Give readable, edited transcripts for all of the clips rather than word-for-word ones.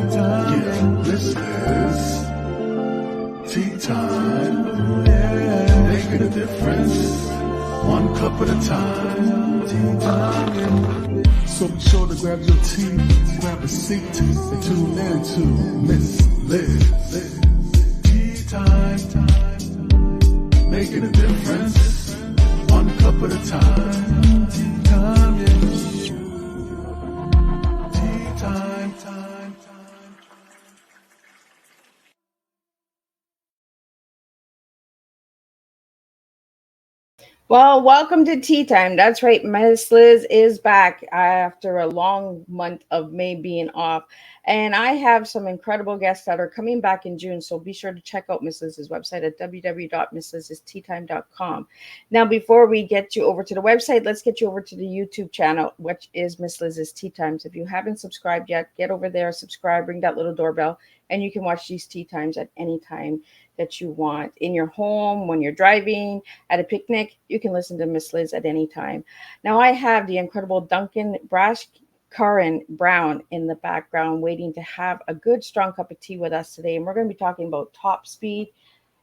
Yeah, this is tea time. Yeah, making a difference, one cup at a time. Tea time. So be sure to grab your tea, grab a seat, and tune in to Miss Liz. Tea time. Making a difference, one cup at a time. Tea time, yeah. Tea time. Well, welcome to Tea Time. That's right, Miss Liz is back after a long month of May being off. And I have some incredible guests that are coming back in June. So be sure to check out Miss Liz's website at www.misslizsteatime.com. Now, before we get you over to the website, let's get you over to the YouTube channel, which is Miss Liz's Tea Times. If you haven't subscribed yet, get over there, subscribe, ring that little doorbell, and you can watch these Tea Times at any time that you want in your home, when you're driving, at a picnic. You can listen to Miss Liz at any time. Now, I have the incredible Duncan Bhaskaran Brown in the background waiting to have a good, strong cup of tea with us today. And we're going to be talking about top speed,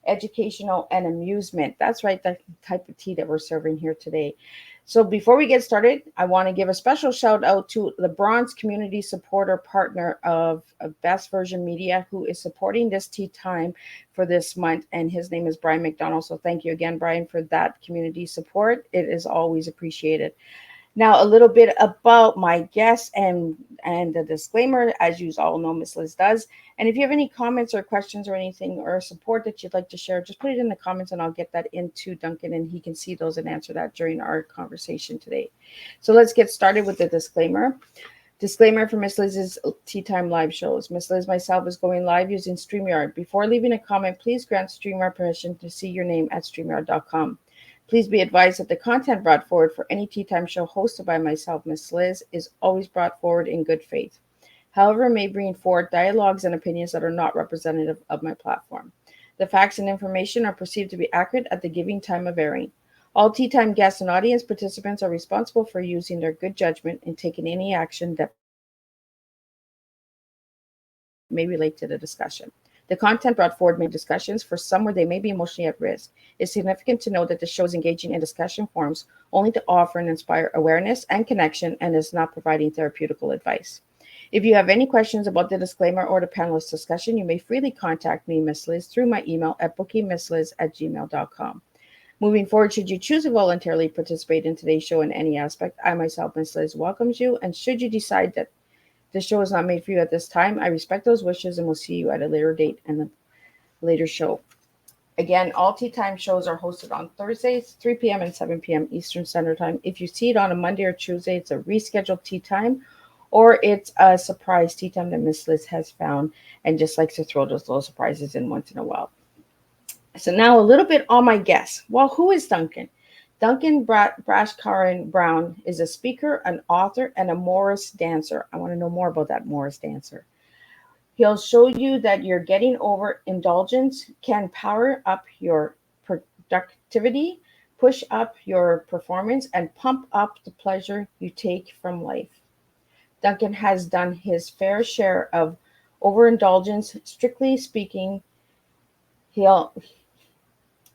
educational, and amusement. That's right, the type of tea that we're serving here today. So before we get started, I want to give a special shout out to the Bronze Community Supporter Partner of Best Version Media, who is supporting this tea time for this month, and his name is Brian McDonald. So thank you again, Brian, for that community support. It is always appreciated. Now, a little bit about my guests and the disclaimer, as you all know, Miss Liz does. And if you have any comments or questions or anything or support that you'd like to share, just put it in the comments and I'll get that into Duncan and he can see those and answer that during our conversation today. So let's get started with the disclaimer. Disclaimer for Miss Liz's Tea Time live shows. Miss Liz myself is going live using StreamYard. Before leaving a comment, please grant StreamYard permission to see your name at StreamYard.com. Please be advised that the content brought forward for any Tea Time show hosted by myself, Miss Liz, is always brought forward in good faith. However, it may bring forward dialogues and opinions that are not representative of my platform. The facts and information are perceived to be accurate at the giving time of airing. All Tea Time guests and audience participants are responsible for using their good judgment and taking any action that may relate to the discussion. The content brought forward may include discussions for some where they may be emotionally at risk. It's significant to note that the show is engaging in discussion forums only to offer and inspire awareness and connection and is not providing therapeutical advice. If you have any questions about the disclaimer or the panelist discussion, you may freely contact me, Miss Liz, through my email at bookingmissliz@gmail.com. Moving forward, should you choose to voluntarily participate in today's show in any aspect, I myself, Miss Liz, welcomes you. And should you decide that this show is not made for you at this time, I respect those wishes and will see you at a later date and a later show. Again, all Tea Time shows are hosted on Thursdays, 3 p.m. and 7 p.m. Eastern Standard Time. If you see it on a Monday or Tuesday, it's a rescheduled Tea Time or it's a surprise Tea Time that Miss Liz has found and just likes to throw those little surprises in once in a while. So now a little bit on my guests. Well, who is Duncan? Duncan Bhaskaran Brown is a speaker, an author, and a Morris dancer. I want to know more about that Morris dancer. He'll show you that you're getting over indulgence can power up your productivity, push up your performance, and pump up the pleasure you take from life. Duncan has done his fair share of overindulgence. Strictly speaking, he'll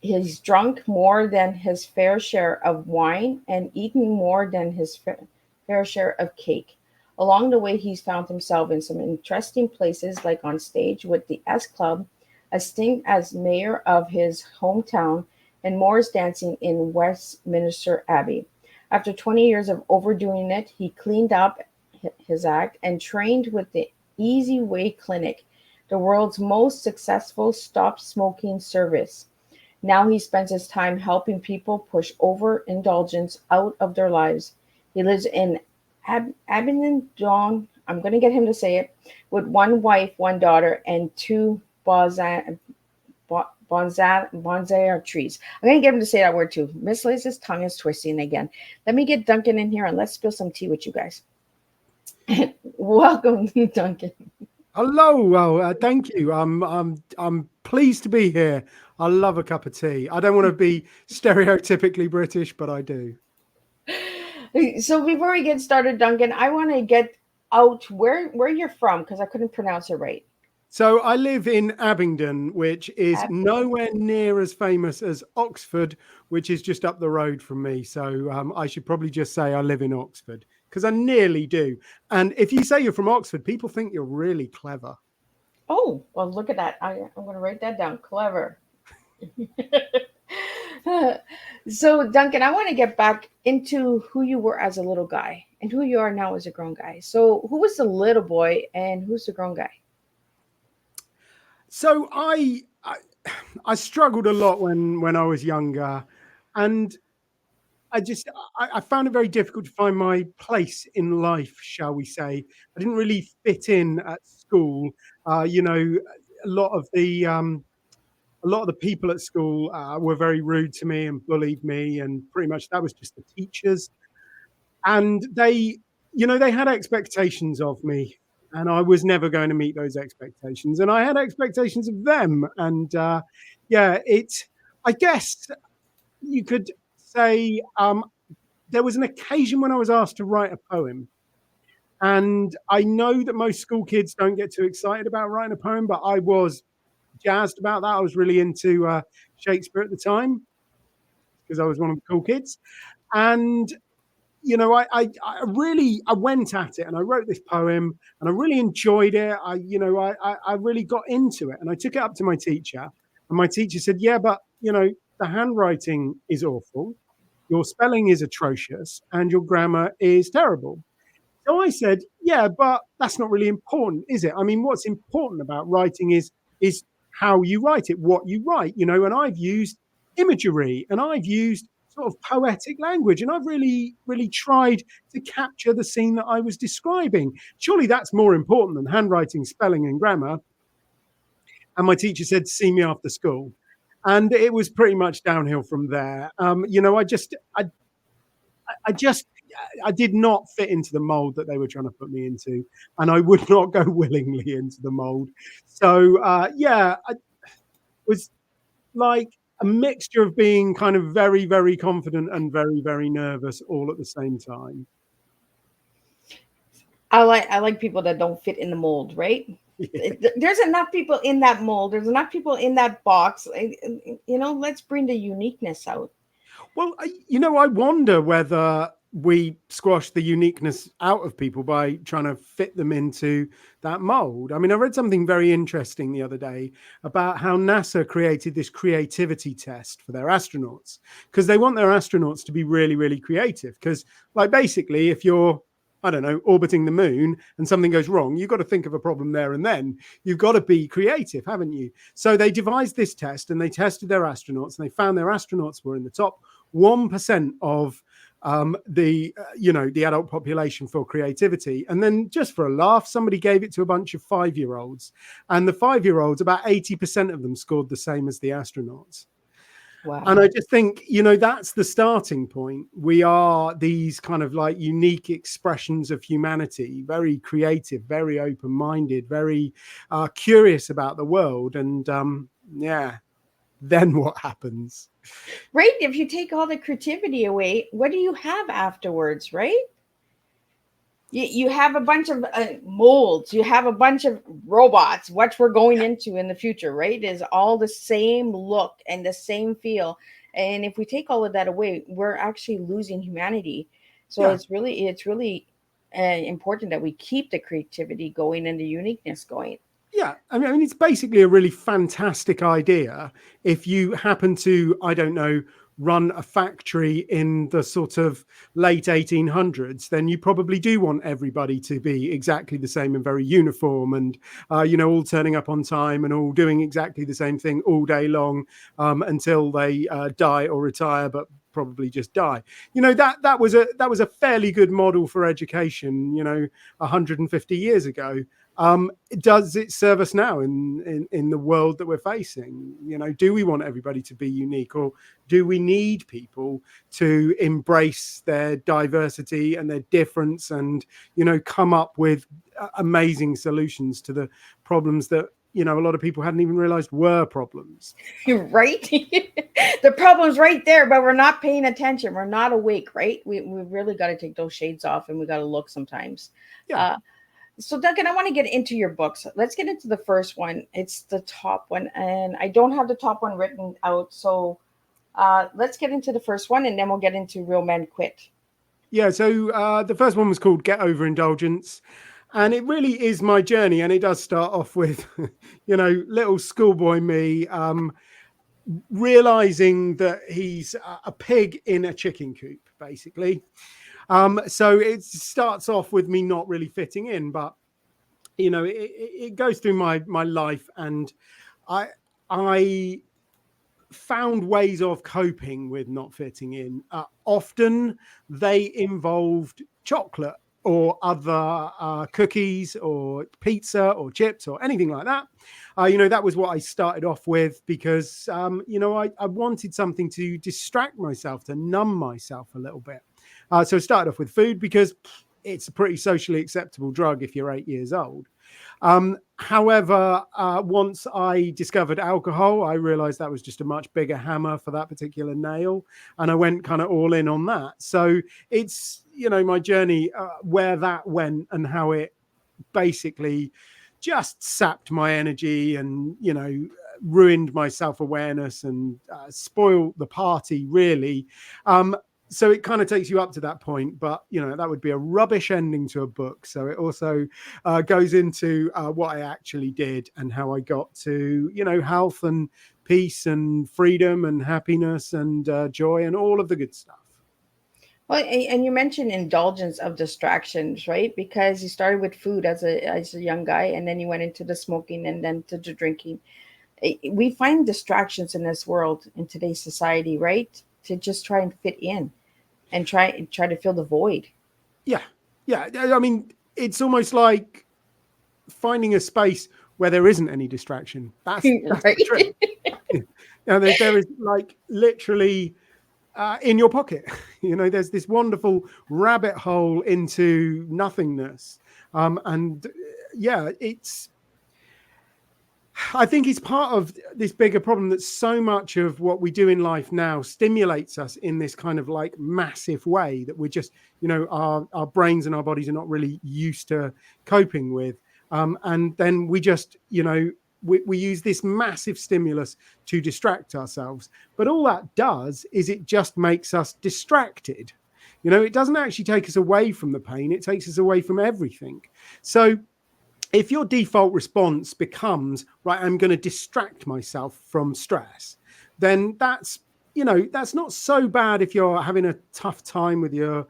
he's drunk more than his fair share of wine and eaten more than his fair share of cake. Along the way, he's found himself in some interesting places, like on stage with the S Club, a stint as mayor of his hometown, and Morris dancing in Westminster Abbey. After 20 years of overdoing it, he cleaned up his act and trained with the Easy Way Clinic, the world's most successful stop smoking service. Now he spends his time helping people push overindulgence out of their lives. He lives in Abingdon, I'm going to get him to say it, with one wife, one daughter, and two bonsai trees. I'm going to get him to say that word too. Miss Liz's tongue is twisting again. Let me get Duncan in here and let's spill some tea with you guys. Welcome, Duncan. Hello. Well, thank you. I'm pleased to be here. I love a cup of tea. I don't want to be stereotypically British, but I do. So before we get started, Duncan, I want to get out where you're from, because I couldn't pronounce it right. So I live in Abingdon, which is Abingdon. nowhere near as famous as Oxford, which is just up the road from me. So I should probably just say I live in Oxford, because I nearly do. And if you say you're from Oxford, people think you're really clever. Oh, well, look at that. I'm going to write that down. Clever. So, Duncan, I want to get back into who you were as a little guy and who you are now as a grown guy. So, who was the little boy and who's the grown guy? So I struggled a lot when I was younger, and I found it very difficult to find my place in life, shall we say. I didn't really fit in at school. You know, a lot of the a lot of the people at school were very rude to me and bullied me, and pretty much that was just the teachers. And they had expectations of me, and I was never going to meet those expectations. And I had expectations of them, and yeah, I guess you could say there was an occasion when I was asked to write a poem. And I know that most school kids don't get too excited about writing a poem, but I was jazzed about that. I was really into Shakespeare at the time because I was one of the cool kids. And I went at it and I wrote this poem and I really enjoyed it. I really got into it and I took it up to my teacher, and my teacher said, "Yeah, but the handwriting is awful, your spelling is atrocious, and your grammar is terrible." So I said, "Yeah, but that's not really important, is it? I mean, what's important about writing is how you write it, what you write, and I've used imagery and I've used sort of poetic language, and I've really, really tried to capture the scene that I was describing. Surely that's more important than handwriting, spelling, and grammar." And my teacher said, "See me after school." And it was pretty much downhill from there. I just I did not fit into the mold that they were trying to put me into, and I would not go willingly into the mold. So yeah, I was like a mixture of being kind of very, very confident and very, very nervous all at the same time. I like people that don't fit in the mold, right? There's enough people in that mold. There's enough people in that box. Let's bring the uniqueness out. Well, I wonder whether we squash the uniqueness out of people by trying to fit them into that mold. I mean, I read something very interesting the other day about how NASA created this creativity test for their astronauts, because they want their astronauts to be really, really creative. Because, like, basically, if you're, I don't know, orbiting the moon and something goes wrong, you've got to think of a problem there and then. You've got to be creative, haven't you? So they devised this test and they tested their astronauts, and they found their astronauts were in the top 1% of the adult population for creativity. And then, just for a laugh, somebody gave it to a bunch of 5-year-olds, and the 5-year-olds, about 80% of them scored the same as the astronauts. Wow. And I just think, that's the starting point. We are these kind of like unique expressions of humanity, very creative, very open-minded, very curious about the world. And yeah, then what happens? Right? If you take all the creativity away, what do you have afterwards, right? You have a bunch of molds, you have a bunch of robots, what we're going into in the future, right? Is all the same look and the same feel. And if we take all of that away, we're actually losing humanity. So Yeah. it's really important that we keep the creativity going and the uniqueness going. Yeah, I mean, it's basically a really fantastic idea. If you happen to, I don't know, run a factory in the sort of late 1800s, then you probably do want everybody to be exactly the same and very uniform, and all turning up on time and all doing exactly the same thing all day long until they die or retire, but probably just die. That was a fairly good model for education 150 years ago. Does it serve us now in the world that we're facing? Do we want everybody to be unique, or do we need people to embrace their diversity and their difference and come up with amazing solutions to the problems that a lot of people hadn't even realized were problems? You're right. The problem's right there, but we're not paying attention. We're not awake, right? We really got to take those shades off and we got to look sometimes. Yeah. So Duncan, I want to get into your books. Let's get into the first one. It's the top one, and I don't have the top one written out. So let's get into the first one, and then we'll get into Real Men Quit. Yeah, so the first one was called Get Over Indulgence. And it really is my journey. And it does start off with, little schoolboy me realizing that he's a pig in a chicken coop, basically. So it starts off with me not really fitting in, but, it goes through my life. And I found ways of coping with not fitting in. Often they involved chocolate or other cookies or pizza or chips or anything like that. That was what I started off with because, I wanted something to distract myself, to numb myself a little bit. So I started off with food because it's a pretty socially acceptable drug if you're 8 years old. However, once I discovered alcohol, I realized that was just a much bigger hammer for that particular nail. And I went kind of all in on that. So it's, my journey, where that went and how it basically just sapped my energy and, ruined my self-awareness and spoiled the party, really. So it kind of takes you up to that point, but that would be a rubbish ending to a book. So it also goes into what I actually did and how I got to health and peace and freedom and happiness and joy and all of the good stuff. Well, and you mentioned indulgence of distractions, right? Because you started with food as a young guy, and then you went into the smoking and then to the drinking. We find distractions in this world, in today's society, right? To just try and fit in and try to fill the void. Yeah. I mean, it's almost like finding a space where there isn't any distraction. That's Right? the trick. There is like literally in your pocket. There's this wonderful rabbit hole into nothingness. I think it's part of this bigger problem that so much of what we do in life now stimulates us in this kind of like massive way that we're just, our brains and our bodies are not really used to coping with. And then we just, we use this massive stimulus to distract ourselves. But all that does is it just makes us distracted. It doesn't actually take us away from the pain. It takes us away from everything. So if your default response becomes, right, I'm going to distract myself from stress, then that's not so bad if you're having a tough time with your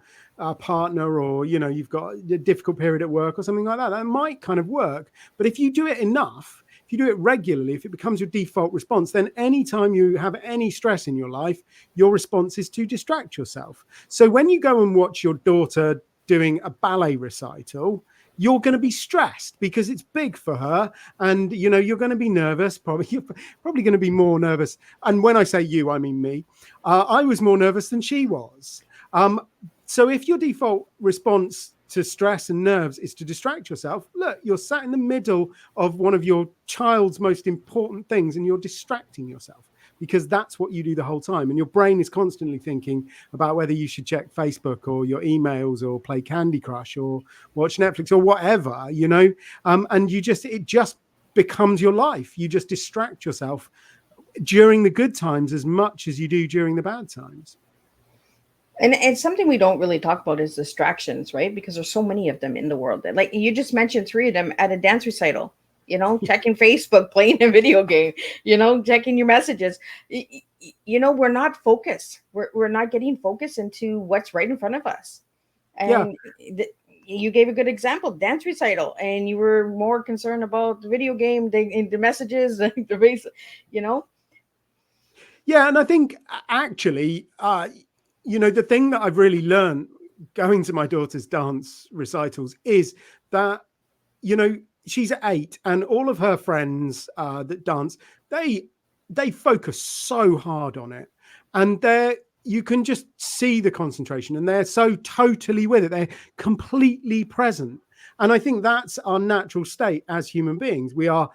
partner or, you've got a difficult period at work or something like that. That might kind of work. But if you do it enough, if you do it regularly, if it becomes your default response, then anytime you have any stress in your life, your response is to distract yourself. So when you go and watch your daughter doing a ballet recital, you're going to be stressed because it's big for her, and you're going to be nervous. You're probably going to be more nervous. And when I say you, I mean me. I was more nervous than she was. So if your default response to stress and nerves is to distract yourself, look, you're sat in the middle of one of your child's most important things, and you're distracting yourself. Because that's what you do the whole time. And your brain is constantly thinking about whether you should check Facebook or your emails or play Candy Crush or watch Netflix or whatever, and it just becomes your life. You just distract yourself during the good times as much as you do during the bad times. And something we don't really talk about is distractions, right? Because there's so many of them in the world. Like you just mentioned 3 of them at a dance recital. Checking Facebook, playing a video game, checking your messages. We're not focused. We're not getting focused into what's right in front of us. And you gave a good example, dance recital, and you were more concerned about the video game, the messages, the base, Yeah, and I think actually, the thing that I've really learned going to my daughter's dance recitals is that, she's 8 and all of her friends that dance, they focus so hard on it, and you can just see the concentration, and they're so totally with it. They're completely present. And I think that's our natural state as human beings. We are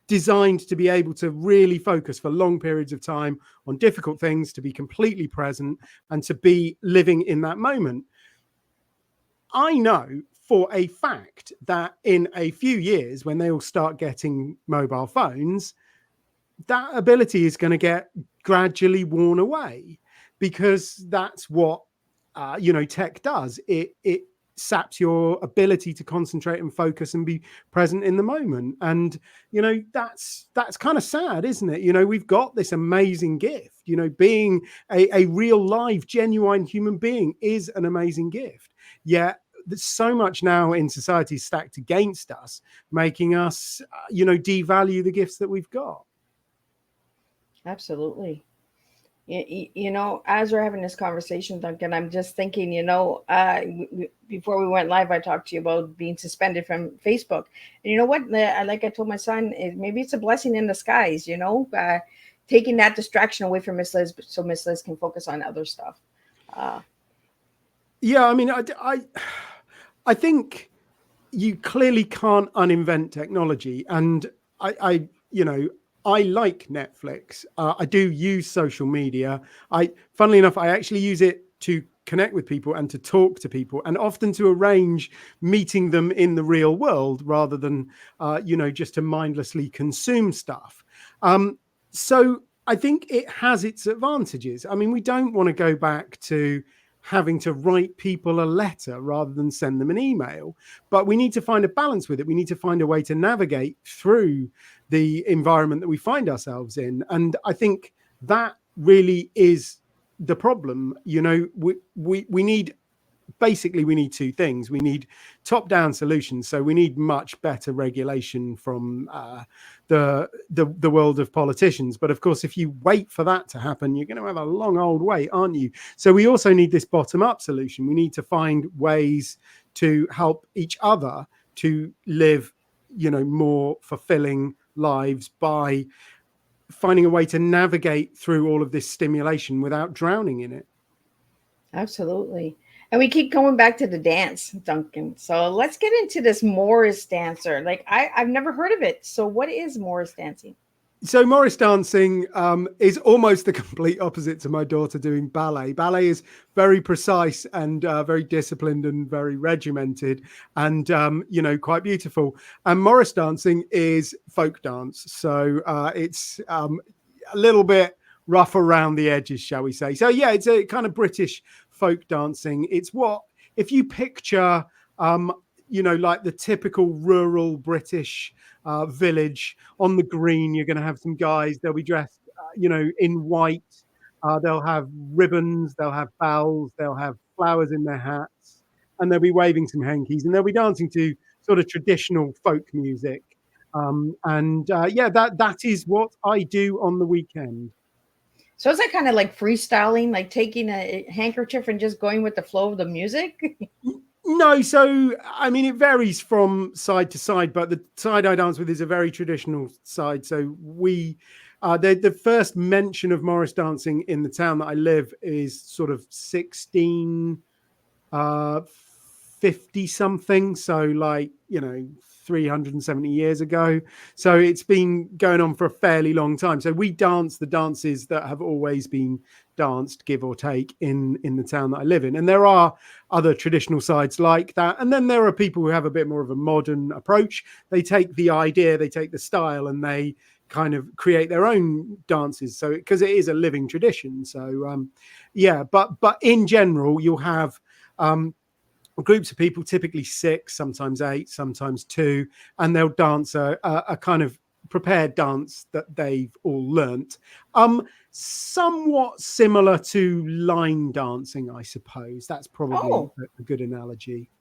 designed to be able to really focus for long periods of time on difficult things, to be completely present and to be living in that moment. I know for a fact that in a few years, when they all start getting mobile phones, that ability is going to get gradually worn away, because that's what tech does. It saps your ability to concentrate and focus and be present in the moment. And that's kind of sad, isn't it? We've got this amazing gift. Being a real, live, genuine human being is an amazing gift. Yet there's so much now in society stacked against us, making us devalue the gifts that we've got. Absolutely. As we're having this conversation, Duncan, I'm just thinking, before we went live, I talked to you about being suspended from Facebook. And you know what? Like I told my son, maybe it's a blessing in disguise, taking that distraction away from Miss Liz, so Miss Liz can focus on other stuff. Yeah, I mean, I think you clearly can't uninvent technology. And I like Netflix. I do use social media. Funnily enough, I actually use it to connect with people and to talk to people, and often to arrange meeting them in the real world, rather than, just to mindlessly consume stuff. So I think it has its advantages. I mean, we don't want to go back to having to write people a letter rather than send them an email, but we need to find a balance with it. We need to find a way to navigate through the environment that we find ourselves in. And I think that really is the problem. We need two things. We need top-down solutions. So we need much better regulation from the world of politicians. But of course, if you wait for that to happen, you're going to have a long old wait, aren't you? So we also need this bottom-up solution. We need to find ways to help each other to live, more fulfilling lives by finding a way to navigate through all of this stimulation without drowning in it. Absolutely. And we keep going back to the dance, Duncan. So let's get into this Morris dancer. Like I've never heard of it. So what is Morris dancing? So Morris dancing is almost the complete opposite to my daughter doing ballet. Ballet is very precise and very disciplined and very regimented and, quite beautiful. And Morris dancing is folk dance. So it's a little bit rough around the edges, shall we say. So, yeah, it's a kind of British folk dancing. It's what, if you picture, like the typical rural British village on the green, you're going to have some guys, they'll be dressed, in white. They'll have ribbons, they'll have bells, they'll have flowers in their hats, and they'll be waving some hankies, and they'll be dancing to sort of traditional folk music. That is what I do on the weekend. So is that kind of like freestyling, like taking a handkerchief and just going with the flow of the music? No, so I mean, it varies from side to side, but the side I dance with is a very traditional side. So the first mention of Morris dancing in the town that I live is sort of 1650 something. So like, 370 years ago. So it's been going on for a fairly long time. So we dance the dances that have always been danced, give or take, in the town that I live in. And there are other traditional sides like that. And then there are people who have a bit more of a modern approach. They take the idea, they take the style, and they kind of create their own dances. So because it is a living tradition. So but in general, you'll have groups of people, typically 6, sometimes 8, sometimes 2, and they'll dance a kind of prepared dance that they've all learnt. Somewhat similar to line dancing, I suppose. That's probably a good analogy.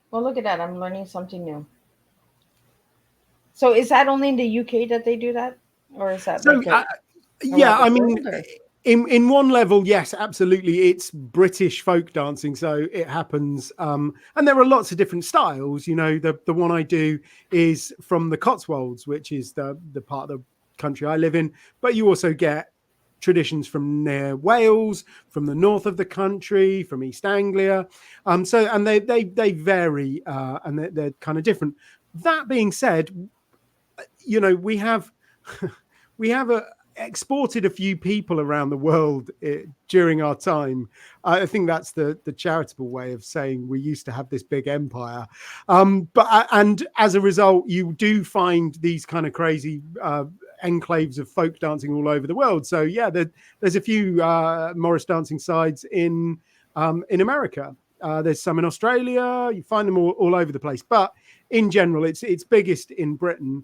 Well, look at that. I'm learning something new. So is that only in the UK that they do that? Or is that in one level, yes, absolutely. It's British folk dancing, so it happens. And there are lots of different styles. The one I do is from the Cotswolds, which is the part of the country I live in. But you also get traditions from near Wales, from the north of the country, from East Anglia. And they vary, and they're kind of different. That being said, we have exported a few people around the world during our time. I think that's the charitable way of saying we used to have this big empire. And as a result, you do find these kind of crazy enclaves of folk dancing all over the world. So yeah, there's a few Morris dancing sides in America. There's some in Australia. You find them all over the place. But in general, it's biggest in Britain.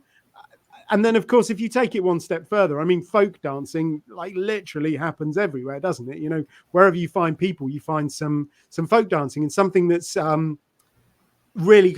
And then, of course, if you take it one step further, I mean, folk dancing like literally happens everywhere, doesn't it? You know, wherever you find people, you find some folk dancing, and something that's really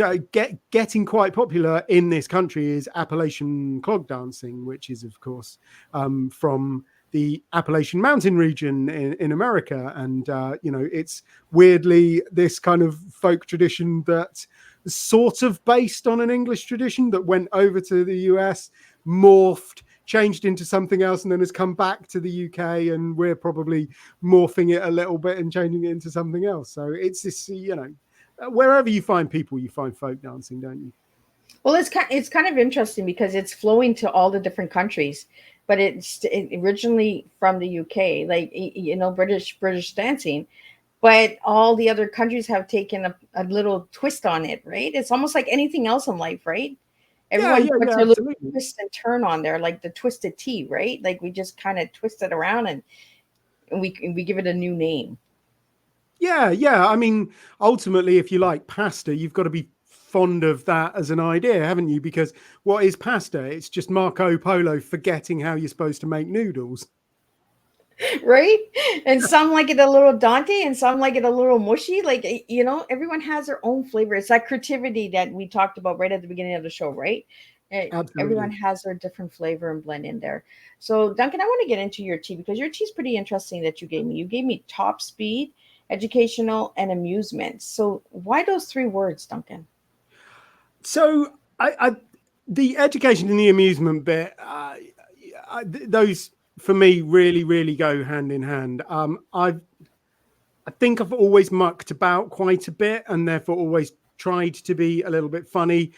getting quite popular in this country is Appalachian clog dancing, which is, of course, from the Appalachian Mountain region in America. And, you know, it's weirdly this kind of folk tradition that sort of based on an English tradition that went over to the US, morphed, changed into something else, and then has come back to the UK, and we're probably morphing it a little bit and changing it into something else. So it's this, you know, wherever you find people, you find folk dancing, don't you? Well, it's kind of interesting because it's flowing to all the different countries, but it's originally from the UK, like, you know, British dancing. But all the other countries have taken a little twist on it, right? It's almost like anything else in life, right? Everyone puts their little twist and turn on there, like the twisted tea, right? Like we just kind of twist it around and we give it a new name. Yeah. I mean, ultimately, if you like pasta, you've got to be fond of that as an idea, haven't you? Because what is pasta? It's just Marco Polo forgetting how you're supposed to make noodles. Right? And some like it a little daunting and some like it a little mushy. Like, you know, everyone has their own flavor. It's that creativity that we talked about right at the beginning of the show, right? Absolutely. Everyone has their different flavor and blend in there. So, Duncan, I want to get into your tea because your tea is pretty interesting that you gave me. You gave me top speed, educational, and amusement. So, why those three words, Duncan? So, the education and the amusement bit, those for me really go hand in hand. I think I've always mucked about quite a bit and therefore always tried to be a little bit funny.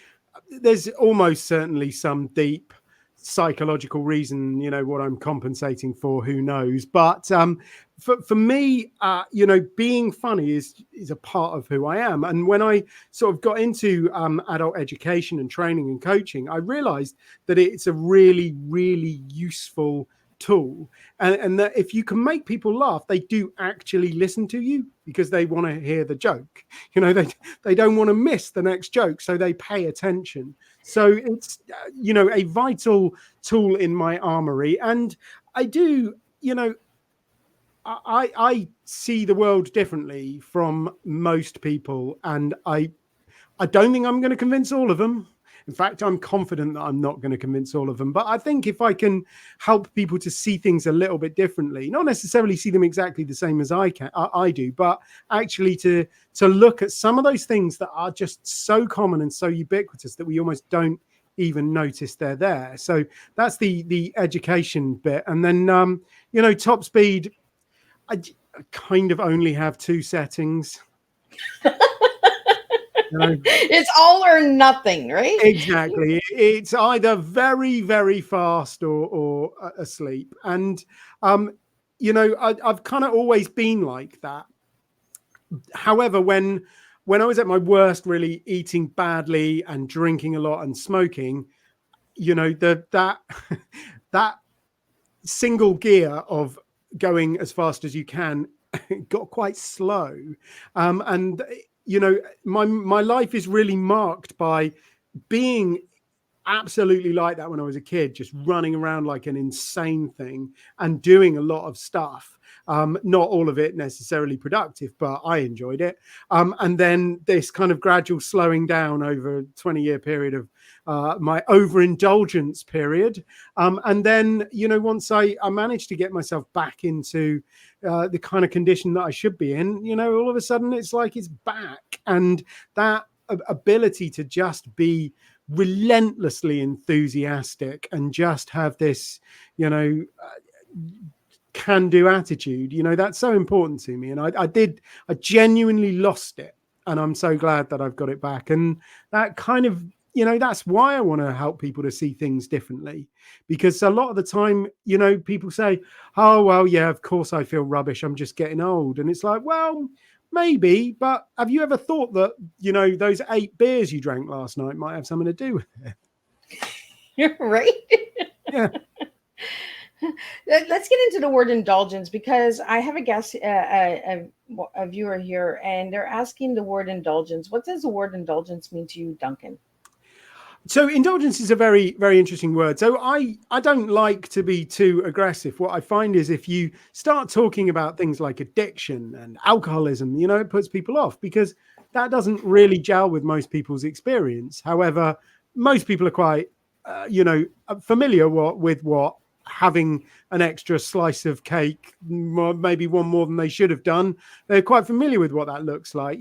There's almost certainly some deep psychological reason, you know, what I'm compensating for, who knows. But for me, you know, being funny is a part of who I am. And when I sort of got into adult education and training and coaching, I realized that it's a really useful tool, and that if you can make people laugh, they do actually listen to you because they want to hear the joke. You know, they don't want to miss the next joke, so they pay attention. So it's you know, a vital tool in my armory. And I do, you know, I see the world differently from most people, and I don't think I'm going to convince all of them. In fact, I'm confident that I'm not going to convince all of them. But I think if I can help people to see things a little bit differently, not necessarily see them exactly the same as I do, but actually to look at some of those things that are just so common and so ubiquitous that we almost don't even notice they're there. So that's the education bit. And then, you know, top speed, I kind of only have two settings. No. It's all or nothing, right? Exactly. It's either very fast or asleep. And, you know, I've kind of always been like that. However, when I was at my worst, really eating badly and drinking a lot and smoking, you know, that single gear of going as fast as you can got quite slow. And you know, my life is really marked by being absolutely like that when I was a kid, just running around like an insane thing and doing a lot of stuff. Not all of it necessarily productive, but I enjoyed it. And then this kind of gradual slowing down over a 20-year period of my overindulgence period. And then, you know, once I managed to get myself back into the kind of condition that I should be in, you know, all of a sudden it's like it's back. And that ability to just be relentlessly enthusiastic and just have this, you know, can-do attitude, you know, that's so important to me. And I genuinely lost it, and I'm so glad that I've got it back. And that kind of that's why I want to help people to see things differently, because a lot of the time, people say, oh, well, yeah, of course I feel rubbish, I'm just getting old. And it's like, well, maybe, but have you ever thought that, those 8 beers you drank last night might have something to do with it? You're right. Yeah. Let's get into the word indulgence, because I have a guest, a viewer here, and they're asking the word indulgence. What does the word indulgence mean to you, Duncan? So indulgence is a very, very interesting word. So I don't like to be too aggressive. What I find is if you start talking about things like addiction and alcoholism, it puts people off, because that doesn't really gel with most people's experience. However, most people are quite, familiar with what having an extra slice of cake, maybe one more than they should have done. They're quite familiar with what that looks like.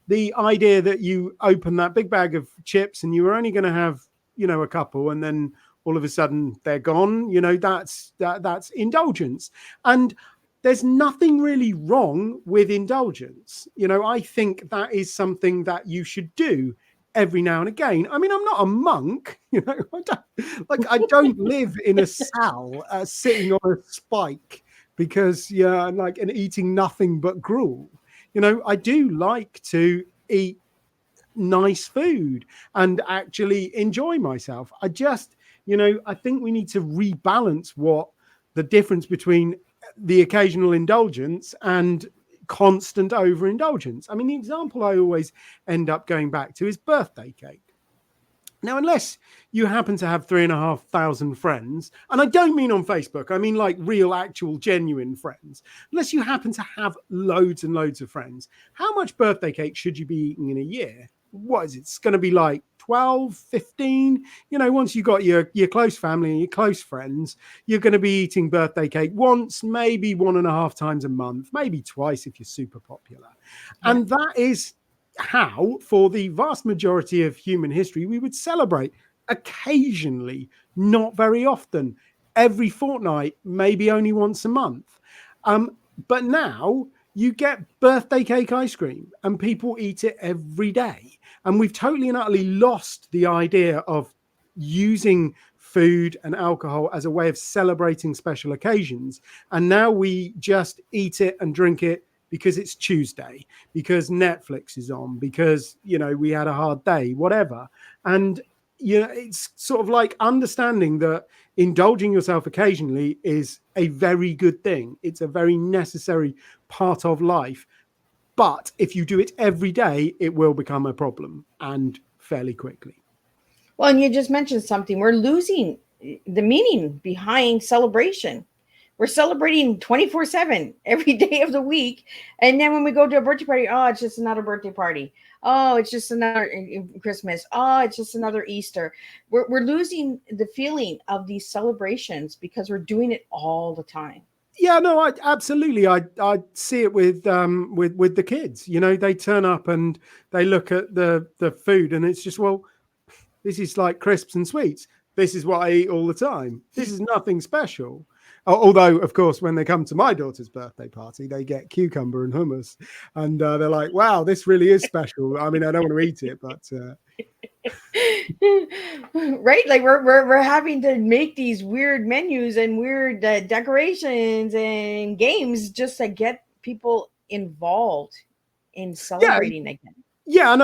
The idea that you open that big bag of chips and you were only going to have, a couple, and then all of a sudden they're gone, that's indulgence. And there's nothing really wrong with indulgence. I think that is something that you should do every now and again. I mean, I'm not a monk, I don't live in a cell sitting on a spike because, and eating nothing but gruel. I do like to eat nice food and actually enjoy myself. I just, I think we need to rebalance what the difference between the occasional indulgence and constant overindulgence. I mean, the example I always end up going back to is birthday cake. Now, unless you happen to have 3,500 friends, and I don't mean on Facebook, I mean like real, actual, genuine friends. Unless you happen to have loads and loads of friends, how much birthday cake should you be eating in a year? What is it? It's going to be like 12, 15. Once you got your close family and your close friends, you're going to be eating birthday cake once, maybe 1.5 times a month, maybe twice if you're super popular. Yeah. And that is how, for the vast majority of human history, we would celebrate occasionally, not very often, every fortnight, maybe only once a month. But now you get birthday cake ice cream and people eat it every day. And we've totally and utterly lost the idea of using food and alcohol as a way of celebrating special occasions. And now we just eat it and drink it because it's Tuesday, because Netflix is on, because, we had a hard day, whatever. And, it's sort of like understanding that indulging yourself occasionally is a very good thing. It's a very necessary part of life. But if you do it every day, it will become a problem, and fairly quickly. Well, and you just mentioned something. We're losing the meaning behind celebration. We're celebrating 24/7 every day of the week. And then when we go to a birthday party, oh, it's just another birthday party. Oh, it's just another Christmas. Oh, it's just another Easter. We're losing the feeling of these celebrations because we're doing it all the time. Yeah, no, I absolutely. I see it with the kids. They turn up and they look at the food and it's just, well, this is like crisps and sweets. This is what I eat all the time. This is nothing special. Although, of course, when they come to my daughter's birthday party, they get cucumber and hummus, and they're like, "Wow, this really is special." I mean, I don't want to eat it, but right, like we're having to make these weird menus and weird decorations and games just to get people involved in celebrating again. Yeah, and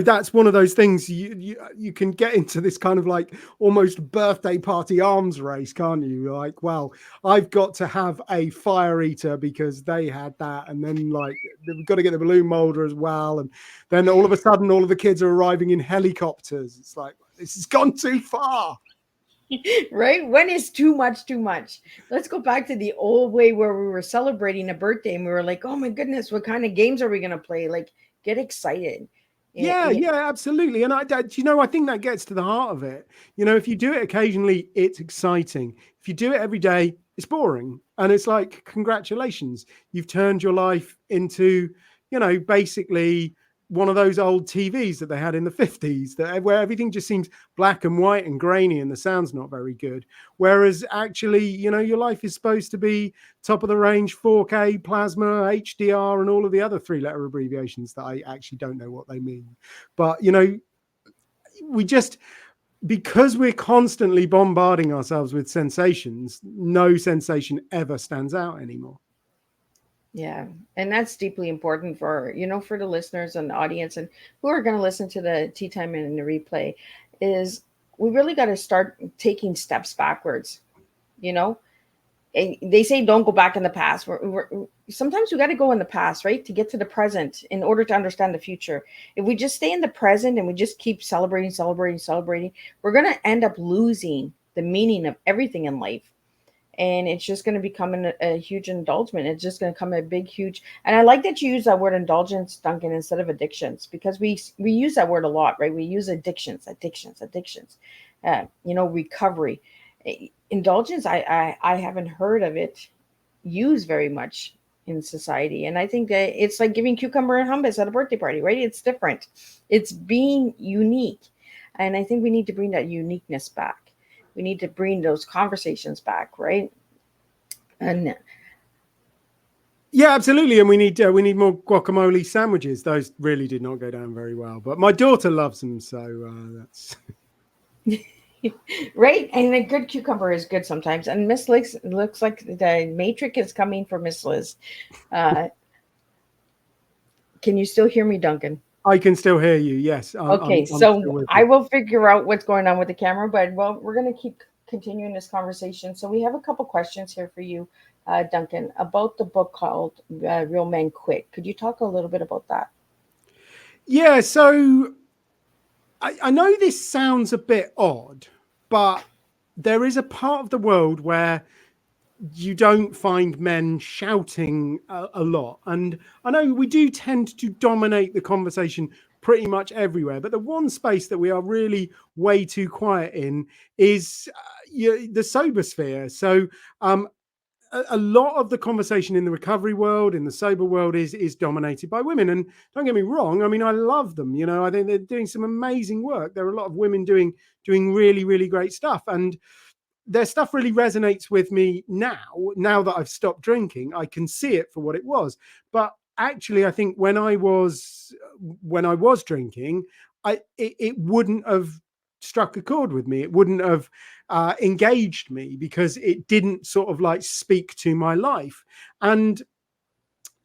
that's one of those things you can get into this kind of like almost birthday party arms race, can't you? Like, well, I've got to have a fire eater because they had that, and then like we've got to get the balloon molder as well, and then all of a sudden all of the kids are arriving in helicopters. It's like, this has gone too far. Right? When is too much too much? Let's go back to the old way where we were celebrating a birthday and we were like, oh my goodness, what kind of games are we going to play? Like, get excited. Yeah, absolutely. And I think that gets to the heart of it. If you do it occasionally, it's exciting. If you do it every day, it's boring. And it's like, congratulations, you've turned your life into, basically one of those old TVs that they had in the 50s, where everything just seems black and white and grainy and the sound's not very good. Whereas actually, your life is supposed to be top of the range 4K, plasma, HDR, and all of the other 3-letter abbreviations that I actually don't know what they mean. But, we just, because we're constantly bombarding ourselves with sensations, no sensation ever stands out anymore. Yeah, and that's deeply important for, for the listeners and the audience and who are going to listen to the tea time and the replay, is we really got to start taking steps backwards. You know, and they say don't go back in the past. Sometimes we got to go in the past, right, to get to the present in order to understand the future. If we just stay in the present and we just keep celebrating, celebrating, celebrating, we're going to end up losing the meaning of everything in life. And it's just going to become a huge indulgence. It's just going to come a big, huge. And I like that you use that word indulgence, Duncan, instead of addictions, because we use that word a lot, right? We use addictions, recovery. Indulgence, I haven't heard of it used very much in society. And I think that it's like giving cucumber and hummus at a birthday party, right? It's different. It's being unique. And I think we need to bring that uniqueness back. We need to bring those conversations back, right? And yeah, absolutely. And we need more guacamole sandwiches. Those really did not go down very well, but my daughter loves them, so that's right. And a good cucumber is good sometimes. And Miss Liz looks like the matrix is coming for Miss Liz. Can you still hear me, Duncan? I can still hear you. Yes. Okay, so I will figure out what's going on with the camera, but we're going to keep continuing this conversation. So we have a couple questions here for you, Duncan, about the book called Real Men Quit. Could you talk a little bit about that? Yeah. So I know this sounds a bit odd, but there is a part of the world where you don't find men shouting a lot. And I know we do tend to dominate the conversation pretty much everywhere, but the one space that we are really way too quiet in is the sober sphere. So a lot of the conversation in the recovery world, in the sober world, is dominated by women. And don't get me wrong, I mean, I love them. I think they're doing some amazing work. There are a lot of women doing really, really great stuff. And their stuff really resonates with me now that I've stopped drinking. I can see it for what it was. But actually, I think when I was drinking, it wouldn't have struck a chord with me. It wouldn't have engaged me because it didn't sort of like speak to my life. And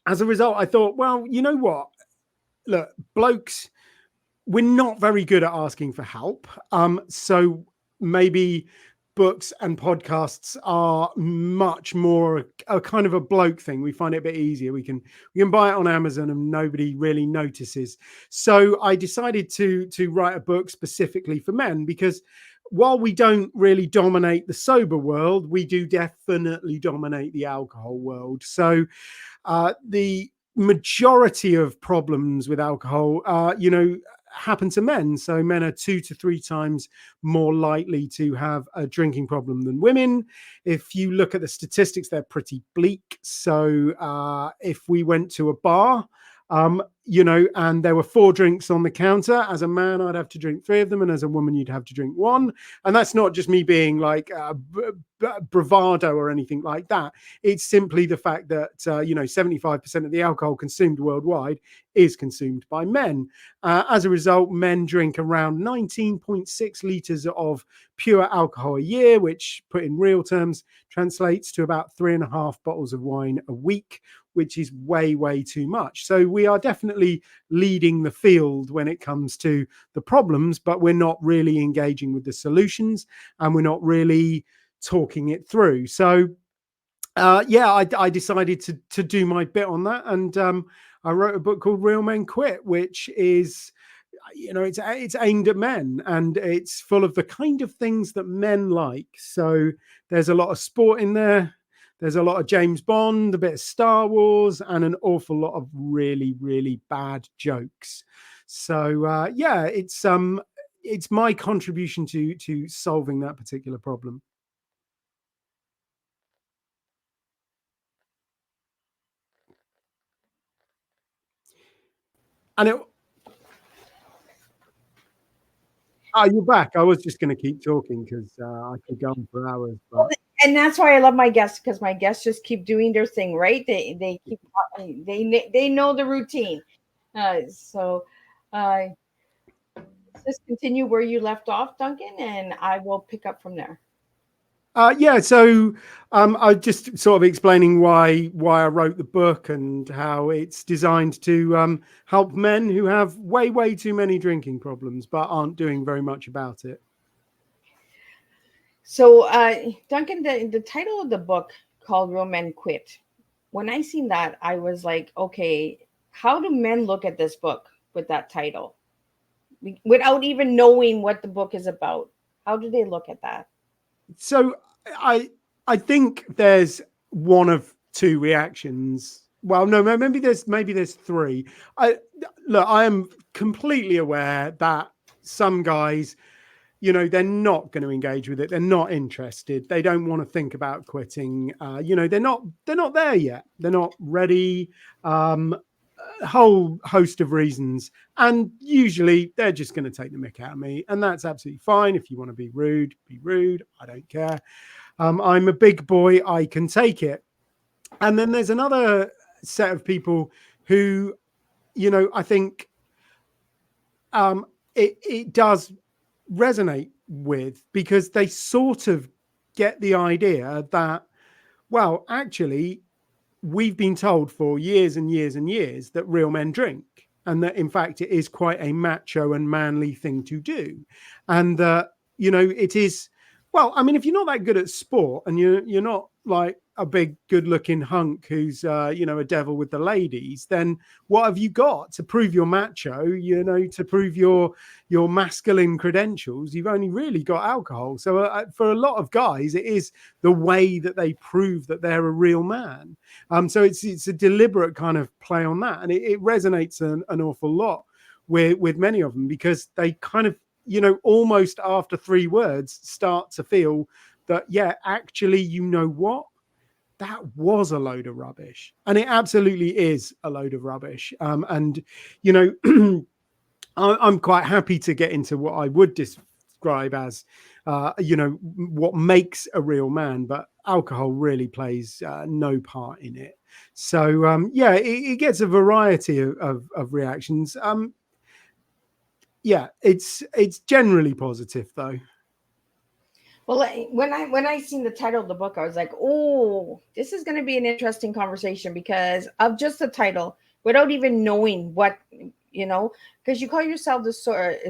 as a result, I thought, well, you know what? Look, blokes, we're not very good at asking for help. So maybe books and podcasts are much more a kind of a bloke thing. We find it a bit easier. We can buy it on Amazon and nobody really notices. So I decided to write a book specifically for men, because while we don't really dominate the sober world, we do definitely dominate the alcohol world. So the majority of problems with alcohol, happen to men. So men are 2 to 3 times more likely to have a drinking problem than women. If you look at the statistics, they're pretty bleak. So if we went to a bar, and there were 4 drinks on the counter, as a man, I'd have to drink 3 of them. And as a woman, you'd have to drink 1. And that's not just me being like bravado or anything like that. It's simply the fact that, 75% of the alcohol consumed worldwide is consumed by men. As a result, men drink around 19.6 litres of pure alcohol a year, which put in real terms translates to about 3.5 bottles of wine a week, which is way, way too much. So we are definitely leading the field when it comes to the problems, but we're not really engaging with the solutions, and we're not really talking it through. So I decided to do my bit on that, and I wrote a book called Real Men Quit, which is, it's aimed at men, and it's full of the kind of things that men like. So there's a lot of sport in there. There's a lot of James Bond, a bit of Star Wars, and an awful lot of really, really bad jokes. So it's my contribution to solving that particular problem. And you're back. I was just going to keep talking because I could go on for hours. But... And that's why I love my guests, because my guests just keep doing their thing, right? They keep they know the routine. So let's just continue where you left off, Duncan, and I will pick up from there. So I just sort of explaining why I wrote the book and how it's designed to help men who have way too many drinking problems but aren't doing very much about it. So, Duncan, the title of the book called "Real Men Quit." When I seen that, I was like, okay, how do men look at this book with that title without even knowing what the book is about? How do they look at that? So I think there's one of two reactions. Well, no, maybe there's three. I am completely aware that some guys, they're not going to engage with it. They're not interested. They don't want to think about quitting. They're not there yet. They're not ready. A whole host of reasons, and usually they're just going to take the mick out of me, and that's absolutely fine. If you want to be rude, I don't care. I'm a big boy, I can take it. And then there's another set of people who, I think it does resonate with, because they sort of get the idea that, well, actually, we've been told for years and years and years that real men drink, and that in fact it is quite a macho and manly thing to do, and that it is. Well, I mean, if you're not that good at sport and you're not like a big good looking hunk who's a devil with the ladies, then what have you got to prove you're macho? To prove your masculine credentials, you've only really got alcohol. So for a lot of guys, it is the way that they prove that they're a real man. So it's a deliberate kind of play on that, and it resonates an awful lot with many of them, because they kind of, almost after 3 words start to feel that, yeah, actually, what? That was a load of rubbish. And it absolutely is a load of rubbish. And I'm quite happy to get into what I would describe as, what makes a real man, but alcohol really plays no part in it. So, it gets a variety of reactions. It's generally positive, though. Well, when I seen the title of the book, I was like, "Oh, this is going to be an interesting conversation because of just the title, without even knowing what because you call yourself the